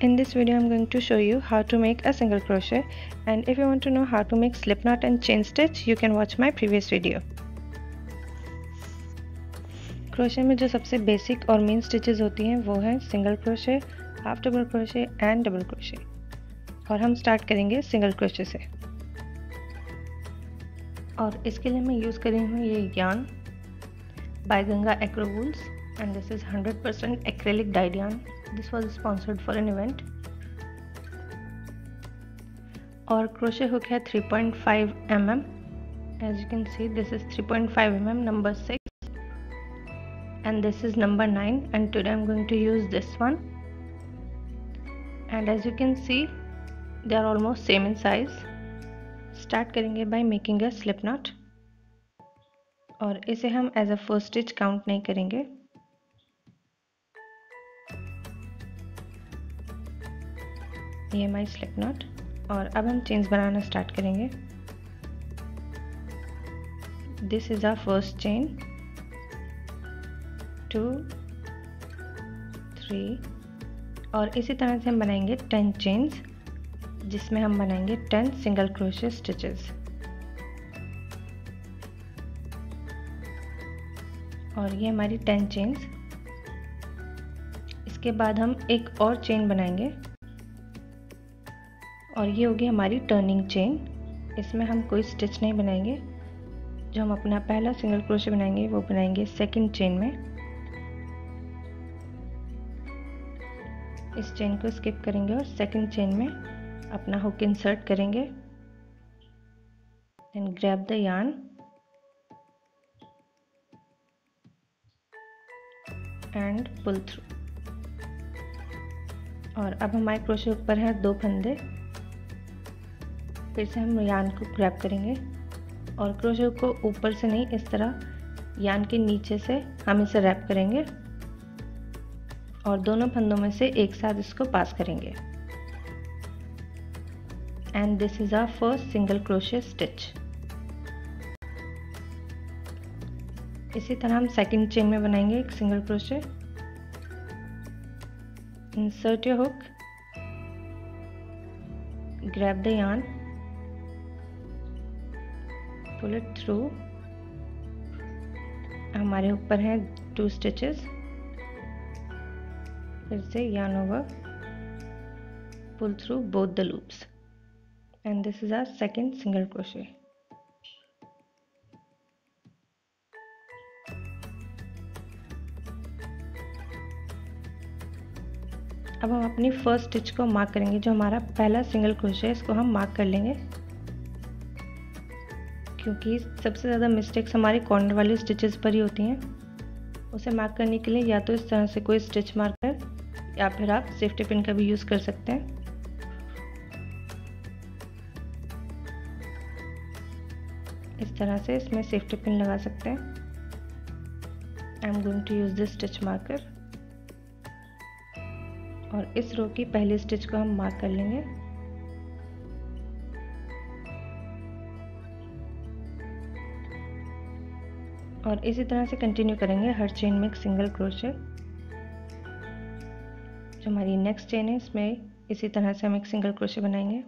In this video I'm going to show you how to make a single crochet, and if you want to know how to make slip knot and chain stitch you can watch my previous video. Crochet में जो सबसे basic और main stitches होती हैं वो हैं single crochet, half double crochet and double crochet, और हम स्टार्ट करेंगे सिंगल क्रोशे से। और इसके लिए मैं यूज़ कर रही हूँ ये yarn by Ganga Acrowools, and this is 100% acrylic dyed yarn. This was sponsored for an event. और crochet hook है 3.5 mm. As you can see, this is 3.5 mm number 6 and this is number 9, and today I'm going to use this one. And as you can see, they are almost same in size. Start करेंगे by making a slip knot, और इसे हम as a first stitch count नहीं करेंगे। ये हमारी slip not, और अब हम चेन्स बनाना स्टार्ट करेंगे। This is our first chain, 2 3, और इसी तरह से हम बनाएंगे 10 चेन्स, जिसमें हम बनाएंगे 10 सिंगल क्रोशे स्टिचेस। और ये हमारी 10 चेन्स। इसके बाद हम एक और चेन बनाएंगे, और ये होगी हमारी टर्निंग चेन। इसमें हम कोई स्टिच नहीं बनाएंगे। जो हम अपना पहला सिंगल क्रोशे बनाएंगे वो बनाएंगे सेकंड चेन में। इस चेन को स्किप करेंगे और सेकंड चेन में अपना हुक इंसर्ट करेंगे, then grab the yarn and pull through. और अब हमारे क्रोशे ऊपर है 2 फंदे। फिर से हम यार्न को ग्रैब करेंगे और क्रोशे को ऊपर से नहीं, इस तरह यार्न के नीचे से हम इसे रैप करेंगे और दोनों फंदों में से एक साथ इसको पास करेंगे। And this is our first single crochet stitch. इसी तरह हम सेकंड चेन में बनाएंगे एक single crochet. Insert your hook, grab the yarn, pull it through. हमारे ऊपर हैं 2 स्टिचेस। फिर से yarn over, pull through both the loops, and this is our second single crochet. अब हम अपनी फर्स्ट स्टिच को मार्क करेंगे। जो हमारा पहला सिंगल क्रोशे है इसको हम मार्क कर लेंगे, क्योंकि सबसे ज़्यादा मिस्टेक्स हमारे कॉर्नर वाली स्टिचेस पर ही होती हैं। उसे मार्क करने के लिए या तो इस तरह से कोई स्टिच मार्कर या फिर आप सेफ्टी पिन का भी यूज़ कर सकते हैं। इस तरह से इसमें सेफ्टी पिन लगा सकते हैं। I am going to use this stitch marker, और इस रो की पहली स्टिच को हम मार्क कर लेंगे। और इसी तरह से कंटिन्यू करेंगे हर चेन में एक सिंगल क्रोशे। जो हमारी नेक्स्ट चेन है इसमें इसी तरह से हम एक सिंगल क्रोशे बनाएंगे।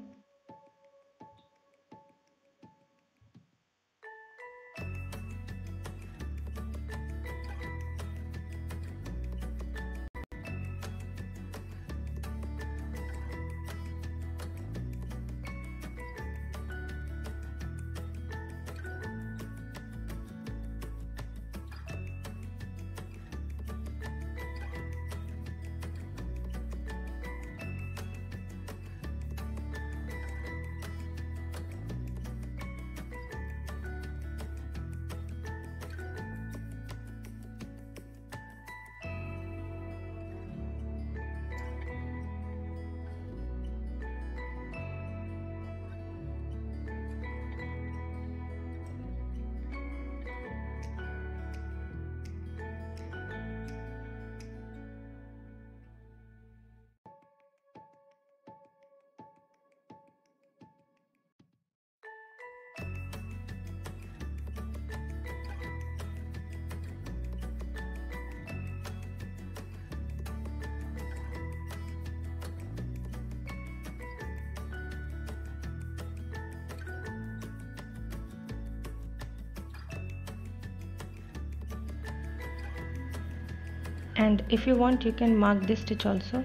And if you want you can mark this stitch also.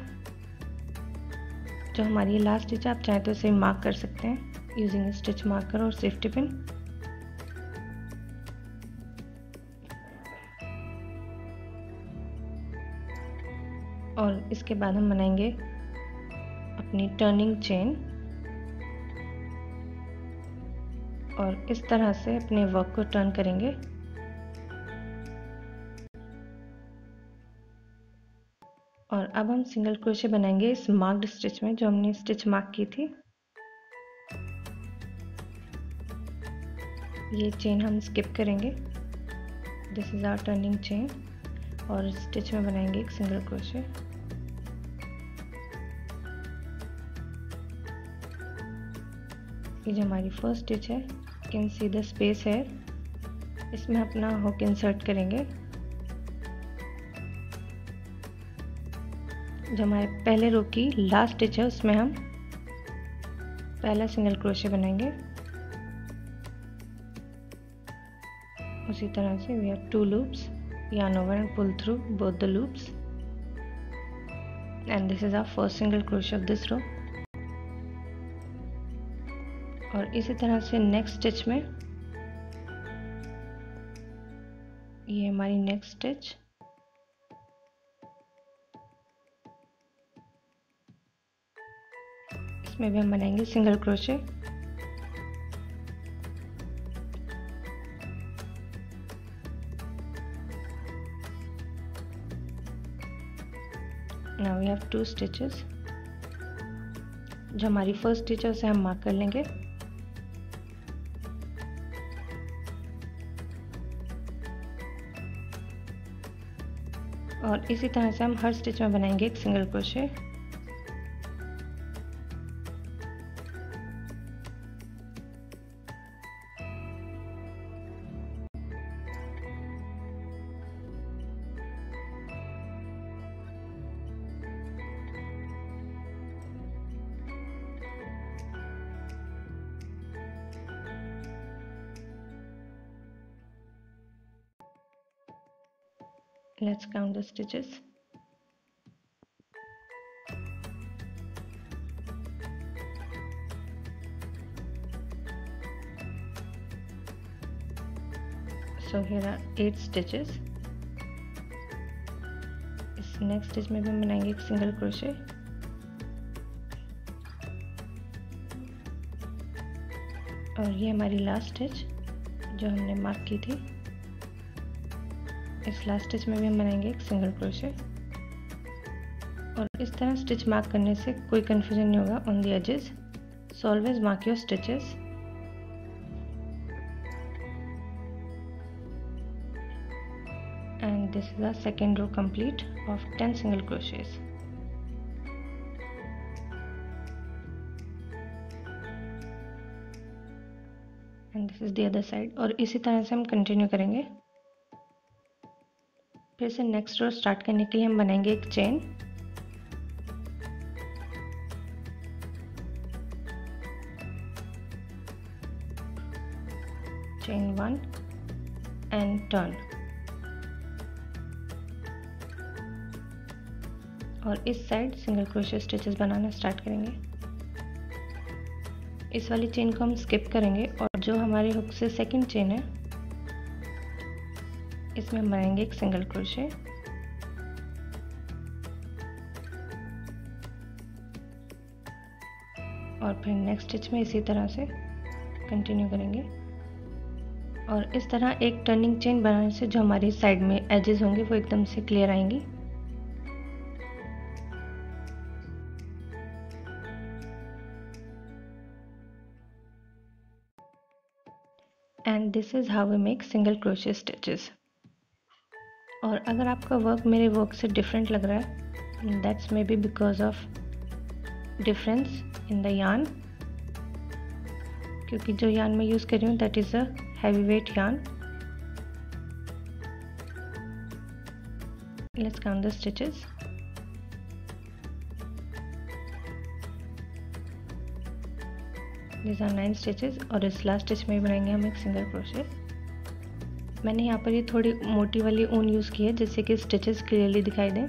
जो हमारी लास्ट स्टिच आप चाहें तो इसे मार्क कर सकते हैं यूजिंग स्टिच मार्कर और सेफ्टी पिन। और इसके बाद हम बनाएंगे अपनी टर्निंग चेन और इस तरह से अपने वर्क को टर्न करेंगे। और अब हम सिंगल क्रोशे बनाएंगे इस मार्क्ड स्टिच में जो हमने स्टिच मार्क की थी। ये चेन हम स्किप करेंगे। This is our turning chain और स्टिच में बनाएंगे एक सिंगल क्रोशे। ये जो हमारी फर्स्ट स्टिच है, you can see the space है, इसमें अपना हुक इंसर्ट करेंगे। जो हमारे पहले रो की लास्ट स्टिच है उसमें हम पहला सिंगल क्रोशे बनाएंगे। उसी तरह से we have 2 loops, yarn over and pull through both the loops, and this is our first single crochet of this row। और इसी तरह से नेक्स्ट स्टिच में ये हमारी नेक्स्ट स्टिच, इसमें भी हम बनाएंगे single crochet. Now we have 2 stitches. जो हमारी फर्स्ट स्टिच है उसे हम मार्क कर लेंगे। और इसी तरह से हम हर स्टिच में बनाएंगे एक single crochet. Let's count the stitches. So here are 8 stitches. इस नेक्स्ट स्टिच में भी हम बनाएंगे एक सिंगल क्रोशे। और ये हमारी लास्ट स्टिच जो हमने मार्क की थी। इस लास्ट स्टिच में भी हम बनाएंगे एक सिंगल क्रोशे। और इस तरह स्टिच मार्क करने से कोई कंफ्यूजन नहीं होगा on the edges. So always mark your stitches. And this is the second row complete of 10 single crochets. And this is the other side. और इसी तरह से हम कंटिन्यू करेंगे। फिर से नेक्स्ट रो स्टार्ट करने के लिए हम बनाएंगे एक चेन। Chain 1 and turn. और इस साइड सिंगल क्रोशे स्टिचेस बनाना स्टार्ट करेंगे। इस वाली चेन को हम स्किप करेंगे और जो हमारे हुक से सेकंड चेन है इसमें हम बनाएंगे एक सिंगल क्रोशे। और फिर नेक्स्ट स्टिच में इसी तरह से कंटिन्यू करेंगे। और इस तरह एक टर्निंग चेन बनाने से जो हमारी साइड में एजेस होंगे वो एकदम से क्लियर आएंगी। And this is how we make single crochet stitches. और अगर आपका वर्क मेरे वर्क से डिफरेंट लग रहा है, that's may be because of difference in the yarn, क्योंकि जो यार्न मैं यूज़ कर रही हूँ that is a heavy weight yarn. Let's count the stitches. These are 9 stitches और इस लास्ट स्टिच में बनाएंगे हम एक सिंगल क्रोशे। मैंने यहाँ पर ये थोड़ी मोटी वाली ऊन यूज़ की है जिससे कि स्टिचेस क्लियरली दिखाई दें।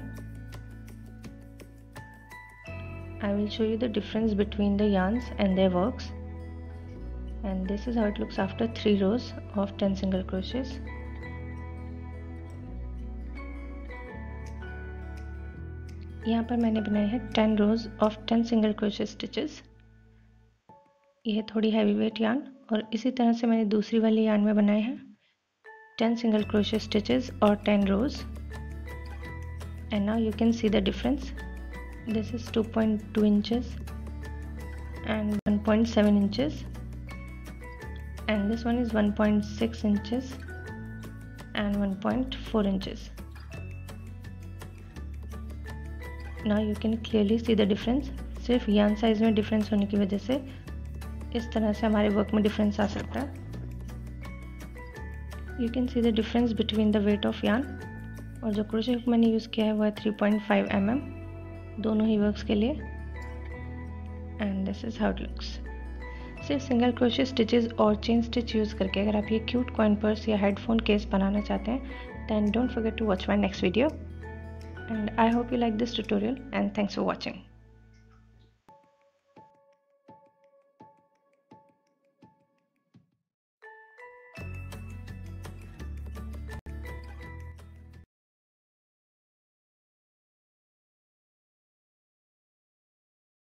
I will show you the difference between the yarns and their works, and this is how it looks after 3 rows of 10 single crochets. यहाँ पर मैंने बनाए हैं 10 rows of 10 single crochet stitches. यह थोड़ी हैवी वेट यार्न, और इसी तरह से मैंने दूसरी वाली यार्न में बनाए हैं 10 single crochet stitches or 10 rows. And now you can see the difference. This is 2.2 inches and 1.7 inches, and this one is 1.6 inches and 1.4 inches. Now you can clearly see the difference. सिर्फ yarn size में difference होने की वजह से इस तरह से हमारे वर्क में डिफरेंस आ सकता है. You can see the difference between the weight of yarn, और जो क्रोशे हुक मैंने यूज़ किया है वो है 3.5 mm दोनों ही वर्क्स के लिए. And this is how it looks. सिर्फ सिंगल क्रोशे स्टिचेस और चेन स्टिच यूज़ करके अगर आप ये क्यूट कॉइन पर्स या हेडफोन केस बनाना चाहते हैं, then don't forget to watch my next video. And I hope you like this tutorial, and thanks for watching.